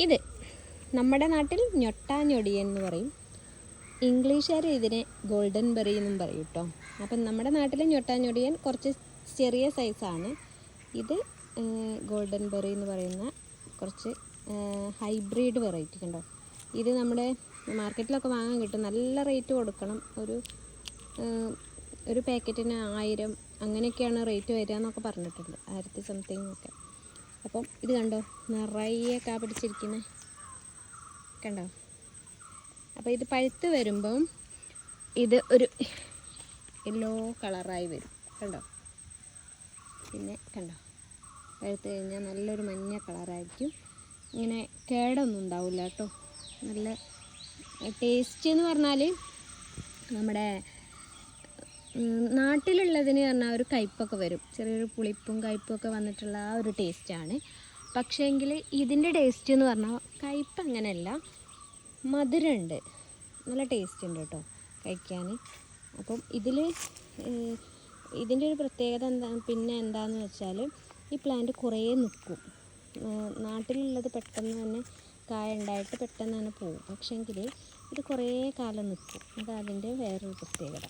ഇത് നമ്മുടെ നാട്ടിൽ ഞൊട്ടാഞ്ഞൊടിയൻ എന്ന് പറയും. ഇംഗ്ലീഷുകാർ ഇതിനെ ഗോൾഡൻ ബെറി എന്നും പറയും കേട്ടോ. അപ്പം നമ്മുടെ നാട്ടിൽ ഞൊട്ടാഞ്ഞൊടിയൻ കുറച്ച് ചെറിയ സൈസാണ്. ഇത് ഗോൾഡൻ ബെറി എന്ന് പറയുന്ന കുറച്ച് ഹൈബ്രിഡ് വെറൈറ്റി കണ്ടോ. ഇത് നമ്മുടെ മാർക്കറ്റിലൊക്കെ വാങ്ങാൻ കിട്ടും. നല്ല റേറ്റ് കൊടുക്കണം. ഒരു പാക്കറ്റിന് 1000 അങ്ങനെയൊക്കെയാണ് റേറ്റ് വരിക എന്നൊക്കെ പറഞ്ഞിട്ടുണ്ട്. 1000 സംതിങ് ഒക്കെ. അപ്പം ഇത് കണ്ടോ, നിറയെ കാ പിടിച്ചിരിക്കുന്നത് കണ്ടോ. അപ്പോൾ ഇത് പഴുത്ത് വരുമ്പം ഇത് ഒരു യെല്ലോ കളറായി വരും കണ്ടോ. പിന്നെ കണ്ടോ, പഴുത്ത് കഴിഞ്ഞാൽ നല്ലൊരു മഞ്ഞ കളറായിരിക്കും. ഇങ്ങനെ കേടൊന്നും ഉണ്ടാവില്ല കേട്ടോ. നല്ല ടേസ്റ്റ് എന്ന് പറഞ്ഞാൽ നമ്മുടെ നാട്ടിലുള്ളതിന് പറഞ്ഞാൽ ഒരു കയ്പ്പൊക്കെ വരും. ചെറിയൊരു പുളിപ്പും കയ്പ്പും ഒക്കെ വന്നിട്ടുള്ള ആ ഒരു ടേസ്റ്റാണ്. പക്ഷേങ്കിൽ ഇതിൻ്റെ ടേസ്റ്റ് എന്ന് പറഞ്ഞാൽ കയ്പ്പ് അങ്ങനെയല്ല, മധുരമുണ്ട്, നല്ല ടേസ്റ്റ് ഉണ്ട് കേട്ടോ കഴിക്കാൻ. അപ്പം ഇതിൻ്റെ ഒരു പ്രത്യേകത എന്താണെന്ന് വെച്ചാൽ ഈ പ്ലാന്റ് കുറേ നിൽക്കും. നാട്ടിലുള്ളത് പെട്ടെന്ന് തന്നെ കായ ഉണ്ടായിട്ട് പെട്ടെന്ന് തന്നെ പോകും. പക്ഷേങ്കിൽ ഇത് കുറേ കാലം നിൽക്കും. അതതിൻ്റെ വേറൊരു പ്രത്യേകത.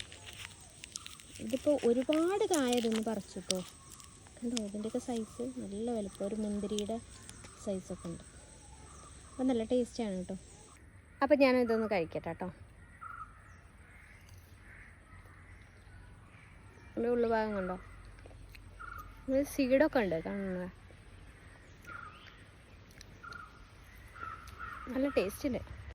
ഇതിപ്പോൾ ഒരുപാട് കായ ഇതൊന്ന് പറിച്ചിട്ടോ കണ്ടോ. ഇതിൻ്റെയൊക്കെ സൈസ് നല്ല വലുപ്പം, ഒരു മുന്തിരിയുടെ സൈസൊക്കെ ഉണ്ട്. അപ്പോൾ നല്ല ടേസ്റ്റാണ് കേട്ടോ. അപ്പോൾ ഞാനിതൊന്ന് കഴിക്കട്ടെ കേട്ടോ. ഇതിൻ്റെ ഉള്ളുഭാഗം കണ്ടോ, സീഡൊക്കെ ഉണ്ട് കാണുന്നത്. നല്ല ടേസ്റ്റ് ഉണ്ട്.